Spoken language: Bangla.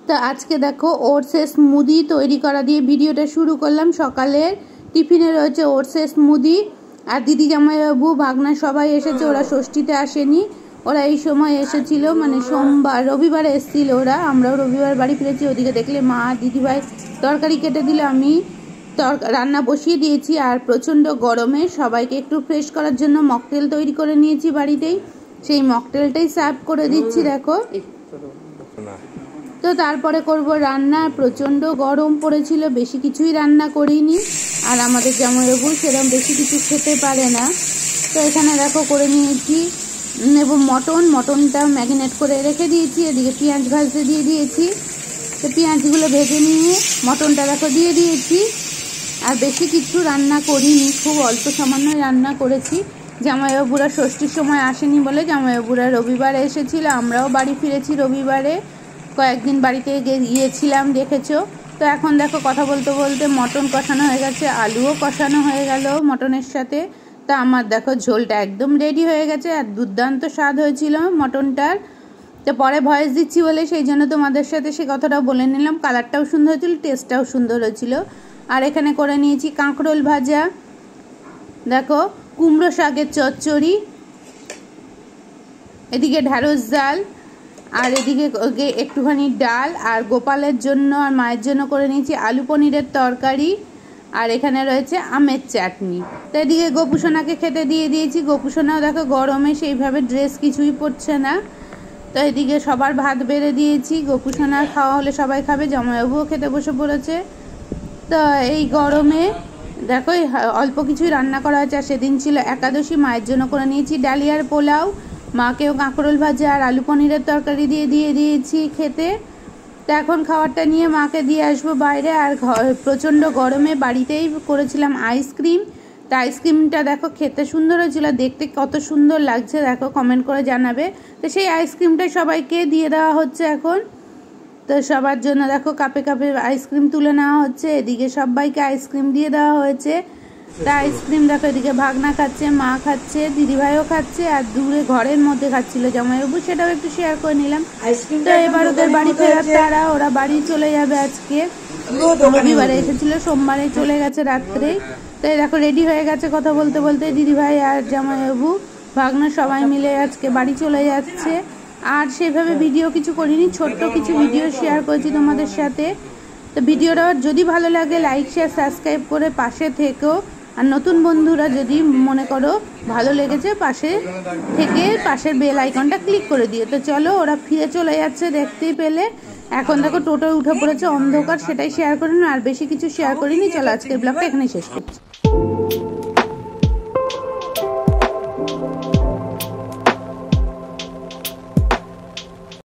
তো আজকে দেখো ওটসের স্মুদি তৈরি করা দিয়ে ভিডিওটা শুরু করলাম। সকালের টিফিনে রয়েছে ওটসের স্মুদি। আর দিদি জামাইবাবু ভাগনা সবাই এসেছে, ওরা ষষ্ঠীতে আসেনি, ওরা এই সময় এসেছিল, মানে সোমবার রবিবারে এসেছিল ওরা। আমরাও রবিবার বাড়ি ফিরেছি। ওদিকে দেখলে মা দিদিভাই তরকারি কেটে দিল, আমি রান্না বসিয়ে দিয়েছি। আর প্রচণ্ড গরমে সবাইকে একটু ফ্রেশ করার জন্য মকটেল তৈরি করে নিয়েছি বাড়িতেই, সেই মকটেলটাই সার্ভ করে দিচ্ছি দেখো। তো তারপরে করব রান্না। প্রচণ্ড গরম পড়েছিল, বেশি কিছুই রান্না করিনি। আর আমাদের জামাইবাবু সেরকম বেশি কিছু খেতে পারে না। তো এখানে দেখো করে নিয়েছি নেব মটনটা ম্যারিনেট করে রেখে দিয়েছি। এদিকে পেঁয়াজ ভাজতে দিয়ে দিয়েছি। তো পেঁয়াজগুলো ভেজে নিয়ে মটনটা দেখো দিয়ে দিয়েছি। আর বেশি কিছু রান্না করিনি, খুব অল্প সামান্য রান্না করেছি। জামাইবাবুরা ষষ্ঠীর সময় আসেনি বলে জামাইবাবুরা রবিবারে এসেছিল, আমরাও বাড়ি ফিরেছি রবিবারে, কয়েকদিন বাড়িতে গিয়েছিলাম দেখেছো। তো এখন দেখো কথা বলতে বলতে মটন কষানো হয়ে গেছে, আলুও কষানো হয়ে গেল মটনের সাথে। তা আমার দেখো ঝোলটা একদম রেডি হয়ে গেছে, আর দুর্দান্ত স্বাদ হয়েছিল মটনটার। তো পরে ভয়েস দিচ্ছি বলে সেই জন্য তোমাদের সাথে সে কথাটাও বলে নিলাম। কালারটাও সুন্দর হয়েছিল, টেস্টটাও সুন্দর হয়েছিল। আর এখানে করে নিয়েছি কাঁকরোল ভাজা, দেখো কুমড়ো শাকের চচ্চড়ি, এদিকে ঢ্যাঁড়স ডাল, আর এদিকে একটুখানি ডাল, আর গোপালের জন্য আর মায়ের জন্য করে নিয়েছি আলু পনিরের তরকারি। আর এখানে রয়েছে আমের চাটনি। তো এদিকে গোপুসোনাকে খেতে দিয়ে দিয়েছি। গোপুসোনাও দেখো গরমে সেইভাবে ড্রেস কিছুই পরছে না। তো এদিকে সবার ভাত বেড়ে দিয়েছি, গোপুসোনা খাওয়া হলে সবাই খাবে, জামাইবাবুও খেতে বসে পড়েছে। তো এই গরমে দেখো অল্প কিছুই রান্না করা হয়েছে। আর সেদিন ছিল একাদশী, মায়ের জন্য করে নিয়েছি ডালিয়ার পোলাও, মাকেও কাঁকরোল ভাজা আর আলু পনিরের তরকারি দিয়ে দিয়েছি খেতে। তো এখন খাবারটা নিয়ে মাকে দিয়ে আসবো বাইরে। আর প্রচণ্ড গরমে বাড়িতেই করেছিলাম আইসক্রিম। তো আইসক্রিমটা দেখো খেতে সুন্দর হয়েছিল, দেখতে কত সুন্দর লাগছে দেখো, কমেন্ট করে জানাবে। তো সেই আইসক্রিমটা সবাইকে দিয়ে দেওয়া হচ্ছে এখন। তো সবার জন্য দেখো কাপে কাপে আইসক্রিম তুলে নেওয়া হচ্ছে। এদিকে সবাইকে আইসক্রিম দিয়ে দেওয়া হয়েছে। তা আইসক্রিম দেখো এদিকে ভাগনা খাচ্ছে, মা খাচ্ছে, দিদিভাইও খাচ্ছে, আর দূরে ঘরের মধ্যে খাচ্ছিল জামাইবাবু, সেটাও একটু শেয়ার করে নিলাম। তো এবার ওদের বাড়ি ফেরার তারা, ওরা বাড়ি চলে যাবে আজকে। রবিবারে এসেছিল, সোমবারে চলে গেছে রাত্রে। তো দেখো রেডি হয়ে গেছে কথা বলতে বলতে দিদিভাই আর জামাইবাবু ভাগনা সবাই মিলে আজকে বাড়ি চলে যাচ্ছে। আর সেভাবে ভিডিও কিছু করিনি, ছোট্ট কিছু ভিডিও শেয়ার করেছি তোমাদের সাথে। তো ভিডিওটা যদি ভালো লাগে লাইক শেয়ার সাবস্ক্রাইব করে পাশে থেকো। আর নতুন বন্ধুরা যদি মনে করো ভালো লেগেছে, পাশে থেকে পাশের বেল আইকনটা ক্লিক করে দিও। তো চলো ওরা ফিরে চলে যাচ্ছে দেখতেই পেলে। এখন দেখো টোটো উঠে পড়েছে, অন্ধকার, সেটাই শেয়ার করিনি, আর বেশি কিছু শেয়ার করিনি। চলো আজকের ব্লগটা এখানেই শেষ করছি।